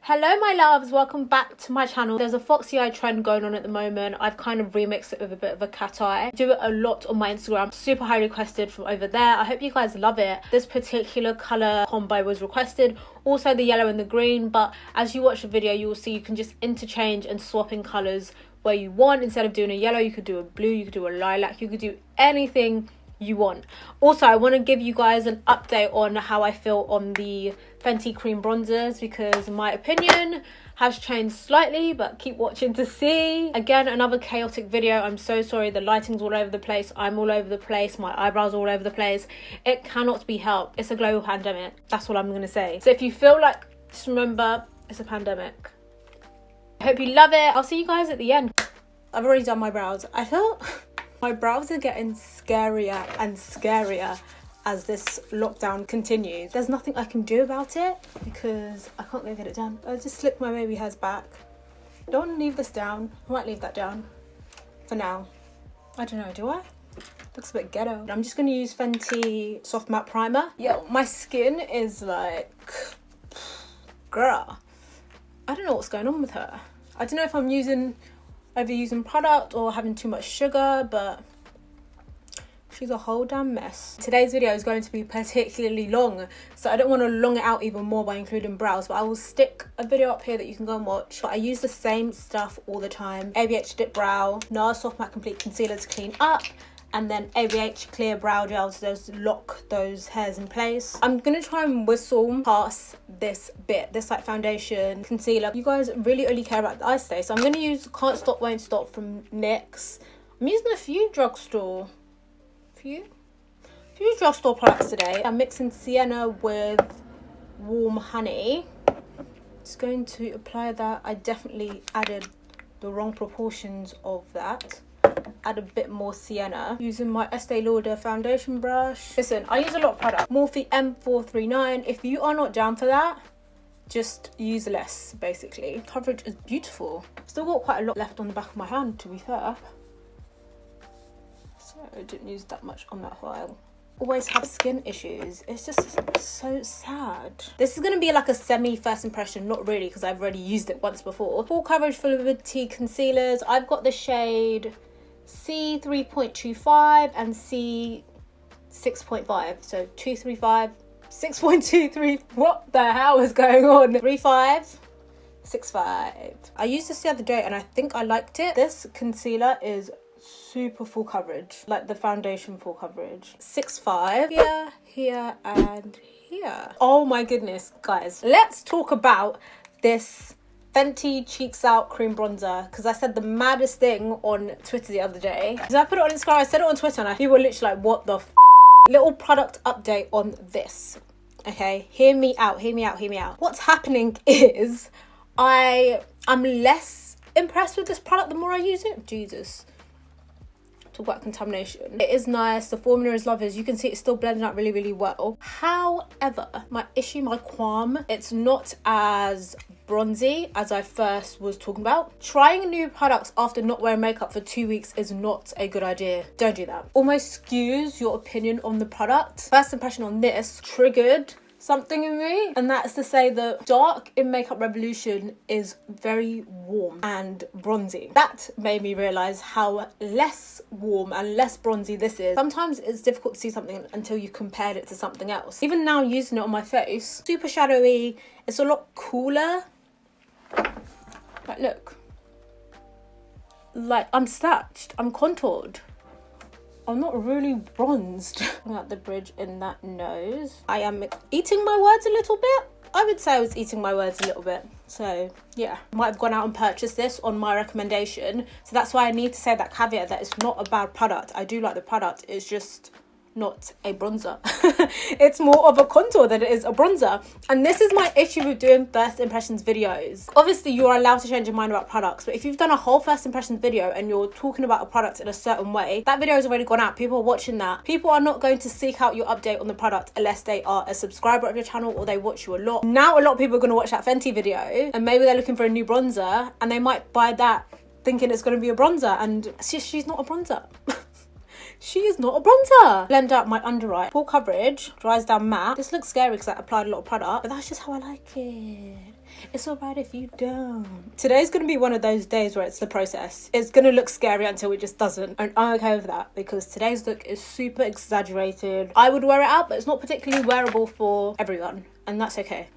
Hello my loves, welcome back to my channel. There's a foxy eye trend going on at the moment. I've kind of remixed it with a bit of a cat eye. I do it a lot on my Instagram, super highly requested from over there. I hope you guys love it. This particular colour combo was requested, also the yellow and the green, but as you watch the video you will see you can just interchange and swap in colours where you want. Instead of doing a yellow, you could do a blue, you could do a lilac, you could do anything you want. Also, I want to give you guys an update on how I feel on the Fenty cream bronzers, because my opinion has changed slightly, but keep watching to see. Again, another chaotic video. I'm so sorry, the lighting's all over the place, I'm all over the place, my eyebrows all over the place. It cannot be helped. It's a global pandemic, that's all I'm gonna say. So if you feel like, just remember, it's a pandemic. I hope you love it. I'll see you guys at the end. I've already done my brows. I feel my brows are getting scarier and scarier as this lockdown continues. There's nothing I can do about it because I can't go get it done. I just slipped my baby hairs back. I don't want to leave this down. I might leave that down for now. I don't know, do I? Looks a bit ghetto. I'm just going to use Fenty Soft Matte Primer. Yeah, my skin is like, girl, I don't know what's going on with her. I don't know if I'm overusing product or having too much sugar, but she's a whole damn mess. Today's video is going to be particularly long, so I don't want to long it out even more by including brows, but I will stick a video up here that you can go and watch. But I use the same stuff all the time. ABH Dip Brow, NARS Soft Matte Complete Concealer to clean up, and then ABH Clear Brow Gel to just lock those hairs in place. I'm gonna try and whistle past this bit, this like foundation, concealer. You guys really only care about the eye stay, so I'm gonna use Can't Stop Won't Stop from NYX. I'm using a few drugstore products today. I'm mixing sienna with warm honey. Just going to apply that. I definitely added the wrong proportions of that. Add a bit more sienna using my Estee Lauder foundation brush. Listen, I use a lot of product. Morphe M439. If you are not down for that, just use less, basically. Coverage is beautiful. Still got quite a lot left on the back of my hand, to be fair, so I didn't use that much on that file. Always have skin issues. It's just so sad. This is going to be like a semi first impression, not really, because I've already used it once before. Full coverage Fluidity concealers. I've got the shade C 3.25 and C 6.5. So 235, 6.23. What the hell is going on? 3.5, 6.5. I used this the other day and I think I liked it. This concealer is super full coverage, like the foundation full coverage. 6.5 here and here. Oh my goodness, guys, let's talk about this Fenty Cheeks Out cream bronzer, because I said the maddest thing on Twitter the other day. So I put it on Instagram, I said it on Twitter, and people were literally like, what the f? Little product update on this. Okay, hear me out, hear me out, hear me out. What's happening is I'm less impressed with this product the more I use it. Jesus. Talk about contamination. It is nice, the formula is lovely. As you can see, it's still blending out really, really well. However, my issue, my qualm, it's not as bronzy as I first was talking about. Trying new products after not wearing makeup for 2 weeks is not a good idea. Don't do that. Almost skews your opinion on the product. First impression on this triggered something in me, and that's to say that dark in Makeup Revolution is very warm and bronzy. That made me realise how less warm and less bronzy this is. Sometimes it's difficult to see something until you've compared it to something else. Even now using it on my face, super shadowy, it's a lot cooler. Like, look, like I'm starched, I'm contoured, I'm not really bronzed. Putting out the bridge in that nose. I am eating my words a little bit. I would say I was eating my words a little bit. So yeah, might have gone out and purchased this on my recommendation. So that's why I need to say that caveat that it's not a bad product. I do like the product. It's just not a bronzer. It's more of a contour than it is a bronzer, and this is my issue with doing first impressions videos. Obviously you're allowed to change your mind about products, but if you've done a whole first impressions video and you're talking about a product in a certain way, that video has already gone out. People are watching that. People are not going to seek out your update on the product unless they are a subscriber of your channel or they watch you a lot. Now a lot of people are going to watch that Fenty video and maybe they're looking for a new bronzer and they might buy that thinking it's going to be a bronzer, and she's not a bronzer. She is not a bronzer. Blend out my under eye. Full coverage, dries down matte. This looks scary because I applied a lot of product, but that's just how I like it. It's alright if you don't. Today's gonna be one of those days where it's the process. It's gonna look scary until it just doesn't. And I'm okay with that because today's look is super exaggerated. I would wear it out, but it's not particularly wearable for everyone. And that's okay.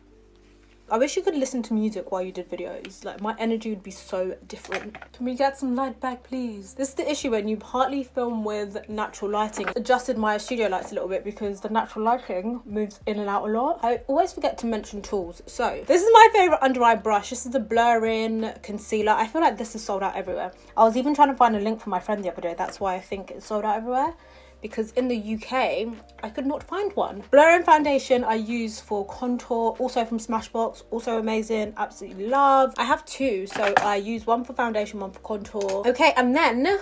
I wish you could listen to music while you did videos. Like, my energy would be so different. Can we get some light back, please? This is the issue when you partly film with natural lighting. Adjusted my studio lights a little bit because the natural lighting moves in and out a lot. I always forget to mention tools. So, this is my favourite under eye brush. This is the blur-in concealer. I feel like this is sold out everywhere. I was even trying to find a link for my friend the other day. That's why I think it's sold out everywhere. Because in the UK, I could not find one. Blur-in foundation I use for contour, also from Smashbox, also amazing, absolutely love. I have two, so I use one for foundation, one for contour. Okay, and then,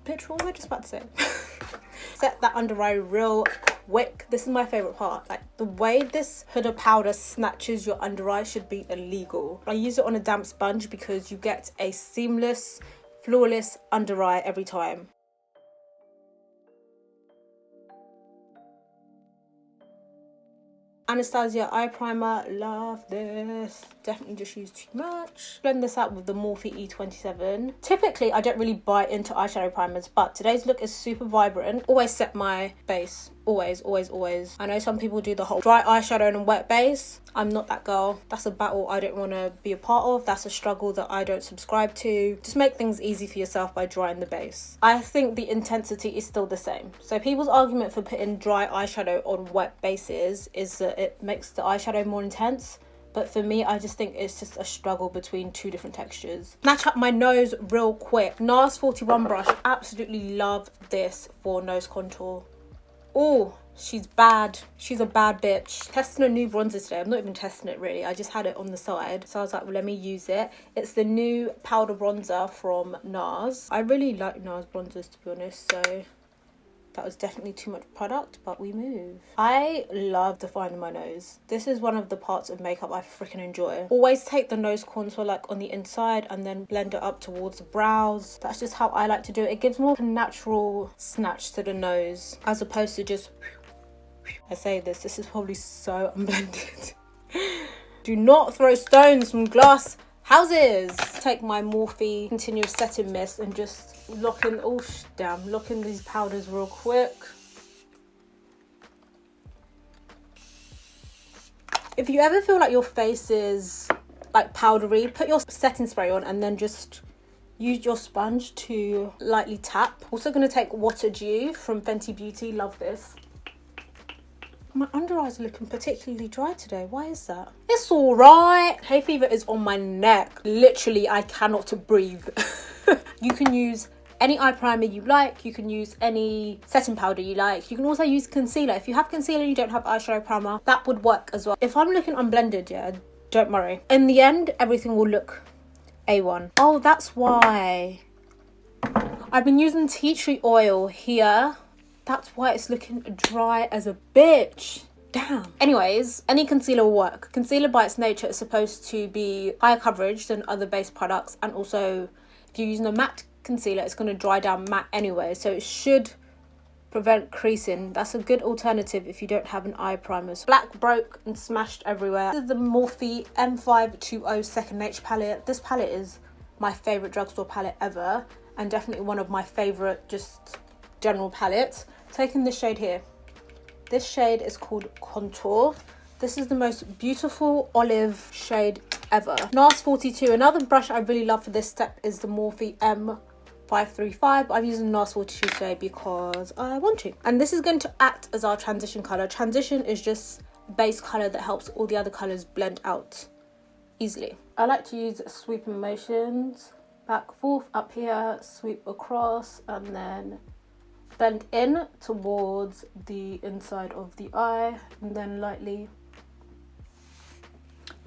bitch, what was I just about to say? Set that under eye real quick. This is my favourite part. Like, the way this Huda powder snatches your under eye should be illegal. I use it on a damp sponge because you get a seamless, flawless under eye every time. Anastasia eye primer, love this. Definitely just use too much. Blend this out with the Morphe E27. Typically, I don't really buy into eyeshadow primers, but today's look is super vibrant. Always set my base. Always, always, always. I know some people do the whole dry eyeshadow and wet base. I'm not that girl. That's a battle I don't want to be a part of. That's a struggle that I don't subscribe to. Just make things easy for yourself by drying the base. I think the intensity is still the same. So people's argument for putting dry eyeshadow on wet bases is that it makes the eyeshadow more intense. But for me, I just think it's just a struggle between two different textures. Snatch up my nose real quick. NARS 41 brush. Absolutely love this for nose contour. Oh, she's bad. She's a bad bitch. Testing a new bronzer today. I'm not even testing it really. I just had it on the side. So I was like, well, let me use it. It's the new powder bronzer from NARS. I really like NARS bronzers, to be honest. So that was definitely too much product, but we move. I love defining my nose. This is one of the parts of makeup I freaking enjoy. Always take the nose contour like on the inside and then blend it up towards the brows. That's just how I like to do it. It gives more of a natural snatch to the nose as opposed to just... I say this is probably so unblended. Do not throw stones from glass houses. Take my Morphe Continuous Setting Mist and just lock in, oh damn, lock in these powders real quick. If you ever feel like your face is like powdery, put your setting spray on and then just use your sponge to lightly tap. Also going to take Water Dew from Fenty Beauty, love this. My under eyes are looking particularly dry today. Why is that? It's all right. Hay fever is on my neck. Literally, I cannot breathe. You can use any eye primer you like. You can use any setting powder you like. You can also use concealer. If you have concealer and you don't have eyeshadow primer, that would work as well. If I'm looking unblended, yeah, don't worry. In the end, everything will look A1. Oh, that's why. I've been using tea tree oil here. That's why it's looking dry as a bitch. Damn. Anyways, any concealer will work. Concealer by its nature is supposed to be higher coverage than other base products. And also, if you're using a matte concealer, it's going to dry down matte anyway. So it should prevent creasing. That's a good alternative if you don't have an eye primer. Black broke and smashed everywhere. This is the Morphe M520 Second Nature palette. This palette is my favourite drugstore palette ever. And definitely one of my favourite just general palettes. Taking this shade here. This shade is called Contour. This is the most beautiful olive shade ever. NARS 42. Another brush I really love for this step is the Morphe M535. I'm using NARS 42 today because I want to. And this is going to act as our transition colour. Transition is just a base colour that helps all the other colours blend out easily. I like to use sweeping motions. Back, forth, up here, sweep across, and then blend in towards the inside of the eye and then lightly.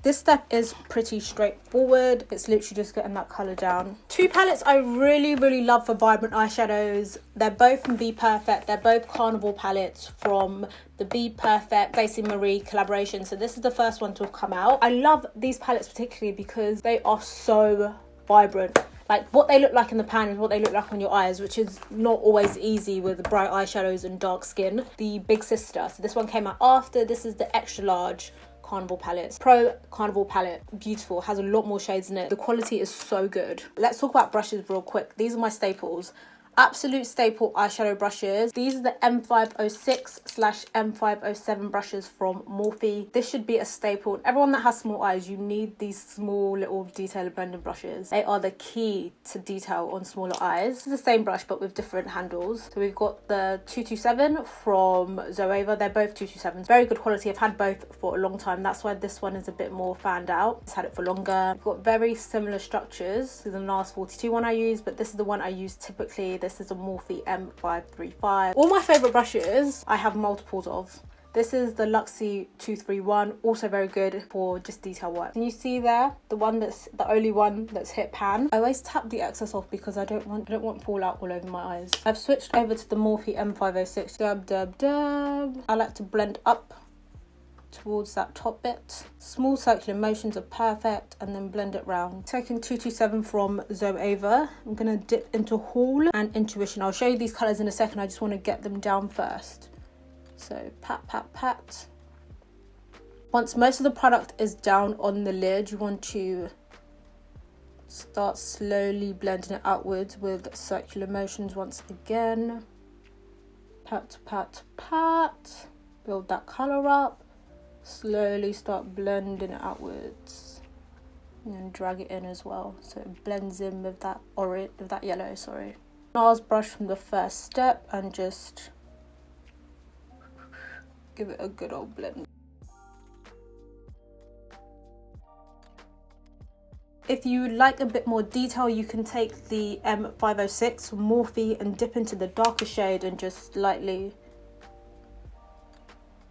This step is pretty straightforward. It's literally just getting that colour down. Two palettes I really love for vibrant eyeshadows. They're both from Be Perfect. They're both Carnival palettes from the Be Perfect Basie Marie collaboration. So this is the first one to have come out. I love these palettes particularly because they are so vibrant. Like, what they look like in the pan is what they look like on your eyes, which is not always easy with bright eyeshadows and dark skin. The big sister, so this one came out after. This is the extra large Carnival palettes. Pro Carnival palette, beautiful, has a lot more shades in it. The quality is so good. Let's talk about brushes real quick. These are my staples. Absolute staple eyeshadow brushes. These are the M506/M507 brushes from Morphe. This should be a staple. Everyone that has small eyes, you need these small little detail blending brushes. They are the key to detail on smaller eyes. This is the same brush but with different handles. So we've got the 227 from Zoeva. They're both 227s. Very good quality. I've had both for a long time. That's why this one is a bit more fanned out. I've had it for longer. We've got very similar structures. This is the NARS 42 one I use, but this is the one I use typically. This is a Morphe M535. All my favourite brushes I have multiples of. This is the Luxie 231, also very good for just detail work. Can you see there? The one that's the only one that's hit pan. I always tap the excess off because I don't want fallout all over my eyes. I've switched over to the Morphe M506. Dab, dab, dab. I like to blend up towards that top bit. Small circular motions are perfect, and then blend it round. Taking 227 from Zoeva, I'm gonna dip into Haul and Intuition. I'll show you these colors in a second. I just want to get them down first. So pat, pat, pat. Once most of the product is down on the lid, you want to start slowly blending it outwards with circular motions once again. Pat, pat, pat. Build that color up. Slowly start blending it outwards, and then drag it in as well so it blends in with that orange, with that yellow, sorry. NARS brush from the first step and just give it a good old blend. If you would like a bit more detail, you can take the M506 from Morphe and dip into the darker shade and just lightly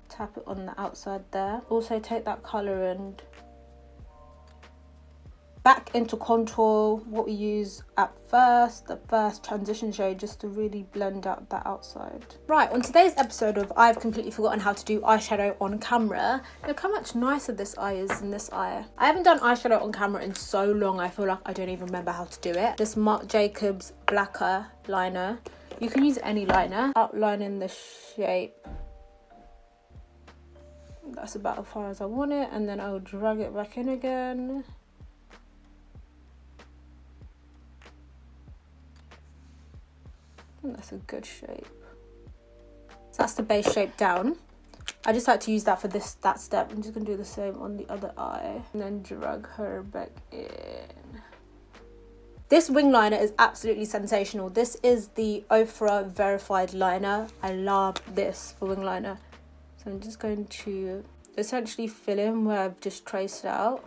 tap it on the outside there. Also take that colour and back into contour, what we use at first, the first transition shade, just to really blend out that outside. Right, on today's episode of I've completely forgotten how to do eyeshadow on camera, look how much nicer this eye is than this eye. I haven't done eyeshadow on camera in so long, I feel like I don't even remember how to do it. This Marc Jacobs Blacker liner. You can use any liner. Outlining the shape. That's about as far as I want it, and then I'll drag it back in again. And that's a good shape. So that's the base shape down. I just like to use that for that step. I'm just gonna do the same on the other eye and then drag her back in. This wing liner is absolutely sensational. This is the Ofra verified liner. I love this for wing liner. So I'm just going to essentially fill in where I've just traced out.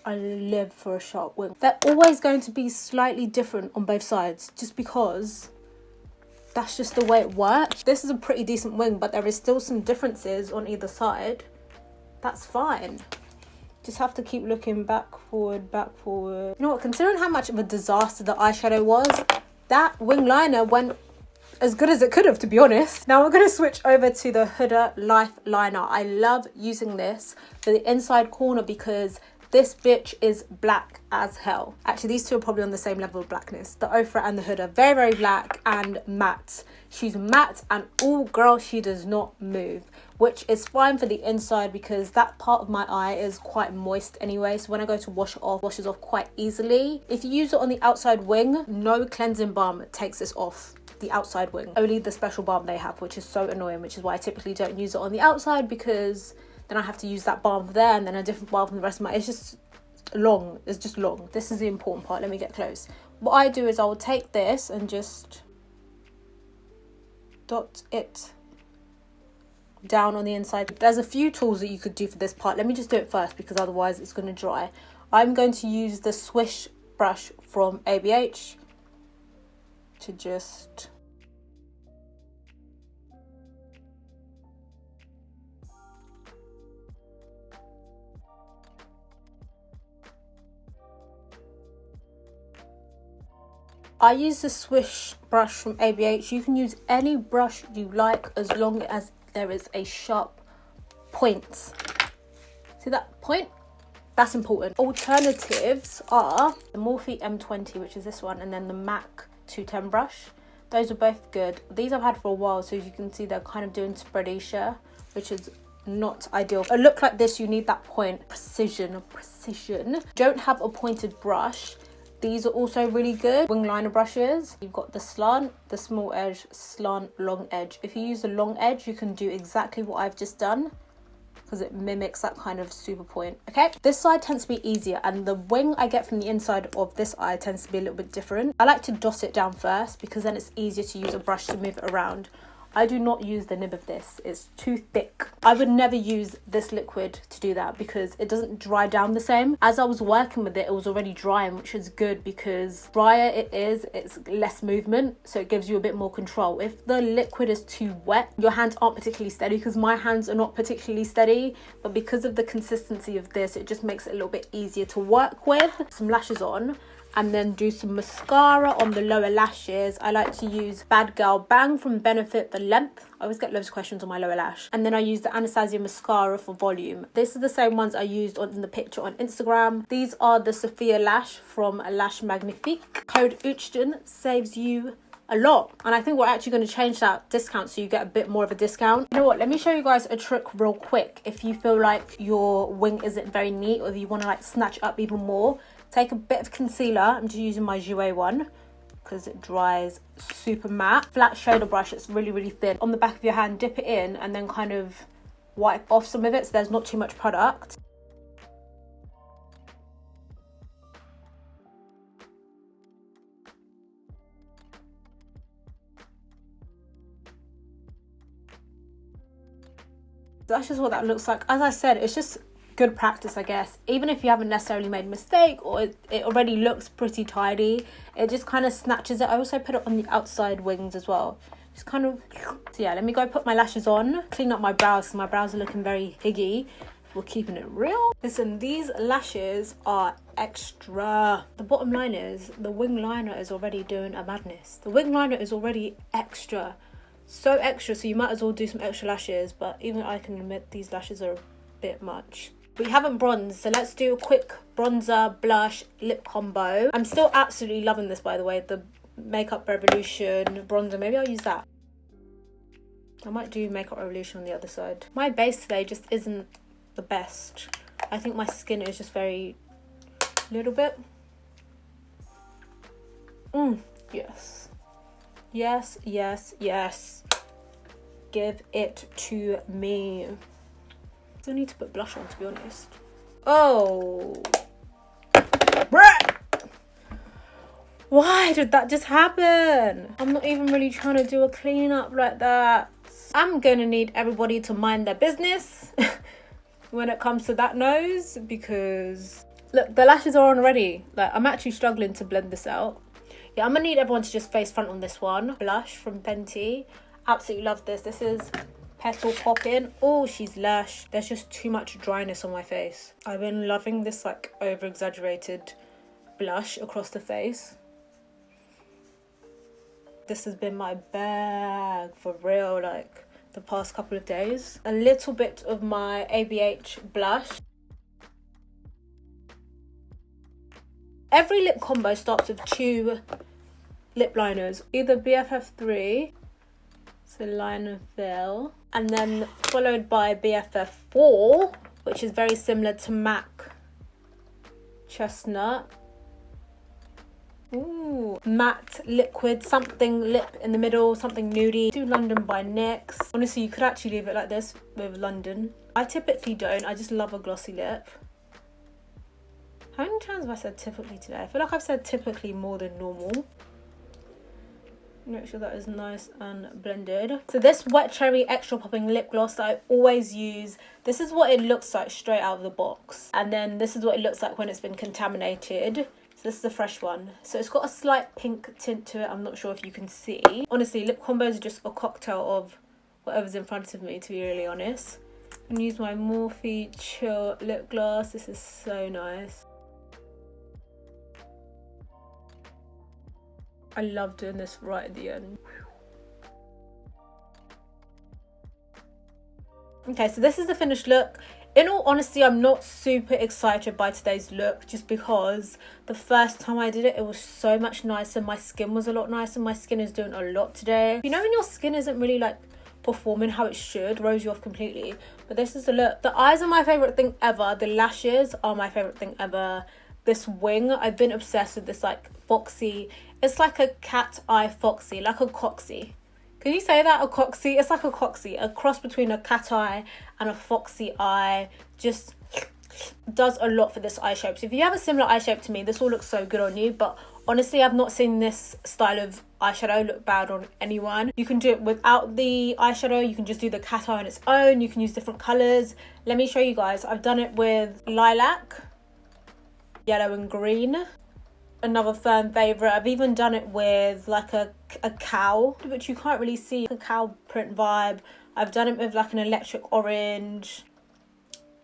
I live for a sharp wing. They're always going to be slightly different on both sides, just because that's just the way it works. This is a pretty decent wing, but there is still some differences on either side. That's fine. Just have to keep looking back, forward, back, forward. You know what, considering how much of a disaster the eyeshadow was, that wing liner went as good as it could have, to be honest. Now we're going to switch over to the Huda Life Liner. I love using this for the inside corner because this bitch is black as hell. Actually, these two are probably on the same level of blackness. The Ofra and the Huda, very, very black and matte. She's matte and all girl, she does not move, which is fine for the inside because that part of my eye is quite moist anyway. So when I go to wash it off, it washes off quite easily. If you use it on the outside wing, no cleansing balm takes this off the outside wing. Only the special balm they have, which is so annoying, which is why I typically don't use it on the outside, because then I have to use that balm there and then a different balm for the rest of my, it's just long. It's just long. This is the important part. Let me get close. What I do is I will take this and just dot it down on the inside. There's a few tools that you could do for this part. Let me just do it first because otherwise it's going to dry. I'm going to use the Swish brush from ABH to just I use the Swish brush from ABH. You can use any brush you like as long as there is a sharp point. See that point? That's important. Alternatives are the Morphe M20, which is this one, and then the MAC 210 brush. Those are both good. These I've had for a while, so as you can see, they're kind of doing spreadisha, which is not ideal. A look like this, you need that point precision. Don't have a pointed brush. These are also really good wing liner brushes. You've got the slant, the small edge, slant, long edge. If you use the long edge, you can do exactly what I've just done, because it mimics that kind of super point. Okay, this side tends to be easier, and the wing I get from the inside of this eye tends to be a little bit different. I like to dot it down first, because then it's easier to use a brush to move it around. I do not use the nib of this, it's too thick. I would never use this liquid to do that, because it doesn't dry down the same. As I was working with it, it was already drying, which is good, because drier it is, it's less movement, so it gives you a bit more control. If the liquid is too wet, your hands aren't particularly steady, because my hands are not particularly steady, but because of the consistency of this, it just makes it a little bit easier to work with. Some lashes on, and then do some mascara on the lower lashes. I like to use Bad Girl Bang from Benefit the Length. I always get loads of questions on my lower lash. And then I use the Anastasia mascara for volume. This is the same ones I used in the picture on Instagram. These are the Sophia Lash from Lash Magnifique. Code UCHJN saves you a lot, and I think we're actually going to change that discount so you get a bit more of a discount. You know what, let me show you guys a trick real quick. If you feel like your wing isn't very neat, or if you want to like snatch it up even more, take a bit of concealer. I'm just using my Jouer one because it dries super matte. Flat shoulder brush, it's really thin. On the back of your hand, dip it in and then kind of wipe off some of it so there's not too much product. That's just what that looks like. As I said, it's just good practice, I guess. Even if you haven't necessarily made a mistake, or it already looks pretty tidy, it just kind of snatches it. I also put it on the outside wings as well, just kind of. So yeah, let me go put my lashes on, clean up my brows because my brows are looking very higgy. We're keeping it real. Listen, these lashes are extra. The bottom line is the wing liner is already doing a madness. The wing liner is already extra, so extra, so you might as well do some extra lashes. But even I can admit these lashes are a bit much. We haven't bronzed, so let's do a quick bronzer, blush, lip combo. I'm still absolutely loving this, by the way, the Makeup Revolution bronzer. Maybe I'll use that. I might do Makeup Revolution on the other side. My base today just isn't the best. I think my skin is just very little bit. Yes, yes, yes, yes, give it to me. I need to put blush on, to be honest. Oh, bruh, why did that just happen? I'm not even really trying to do a clean up like that. I'm gonna need everybody to mind their business when it comes to that nose, because look, the lashes are on already. Like, I'm actually struggling to blend this out. Yeah, I'm gonna need everyone to just face front on this one. Blush from Fenty. Absolutely love this. This is Petal Poppin'. Oh, she's lush. There's just too much dryness on my face. I've been loving this like over exaggerated blush across the face. This has been my bag for real, like the past couple of days. A little bit of my ABH blush. Every lip combo starts with 2 lip liners, either BFF3, so Liner Veil, and then followed by BFF4, which is very similar to MAC Chestnut. Ooh, matte liquid, something lip in the middle, something nudie. Do London by NYX. Honestly, you could actually leave it like this with London. I typically don't, I just love a glossy lip. How many times have I said typically today? I feel like I've said typically more than normal. Make sure that is nice and blended. So this Wet Cherry Extra Popping Lip Gloss that I always use, this is what it looks like straight out of the box. And then this is what it looks like when it's been contaminated. So this is the fresh one. So it's got a slight pink tint to it. I'm not sure if you can see. Honestly, lip combos are just a cocktail of whatever's in front of me, to be really honest. I'm gonna use my Morphe Chill Lip Gloss. This is so nice. I love doing this right at the end. Okay, so this is the finished look. In all honesty, I'm not super excited by today's look just because the first time I did it, it was so much nicer. My skin was a lot nicer. My skin is doing a lot today. You know when your skin isn't really like performing how it should, throws you off completely. But this is the look. The eyes are my favourite thing ever. The lashes are my favourite thing ever. This wing, I've been obsessed with this like FOXY. It's like a cat eye FOXY, like a coxy. Can you say that? A coxy? It's like a coxy, a cross between a cat eye and a foxy eye. Just does a lot for this eye shape. So if you have a similar eye shape to me, this will look so good on you. But honestly, I've not seen this style of eyeshadow look bad on anyone. You can do it without the eyeshadow. You can just do the cat eye on its own. You can use different colours. Let me show you guys. I've done it with lilac, yellow and green. Another firm favourite. I've even done it with like a cow, which you can't really see, a cow print vibe. I've done it with like an electric orange.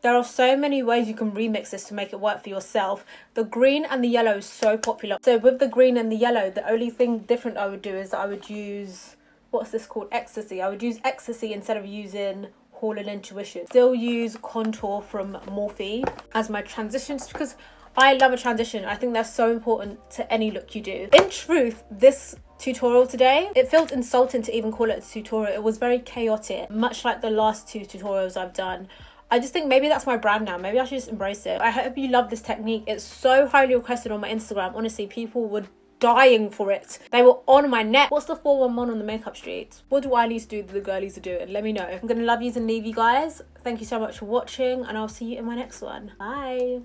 There are so many ways you can remix this to make it work for yourself. The green and the yellow is so popular. So with the green and the yellow, the only thing different I would do is I would use, what's this called? Ecstasy. I would use Ecstasy instead of using Hall and Intuition. Still use Contour from MORPHE as my transitions because I love a transition. I think that's so important to any look you do. In truth, this tutorial today, it felt insulting to even call it a tutorial. It was very chaotic, much like the last two tutorials I've done. I just think maybe that's my brand now. Maybe I should just embrace it. I hope you love this technique. It's so highly requested on my Instagram. Honestly, people were dying for it. They were on my neck. What's the 411 on the makeup streets? What do I need to do that the girlies are doing? Let me know. I'm gonna love yous and leave you guys. Thank you so much for watching and I'll see you in my next one. Bye.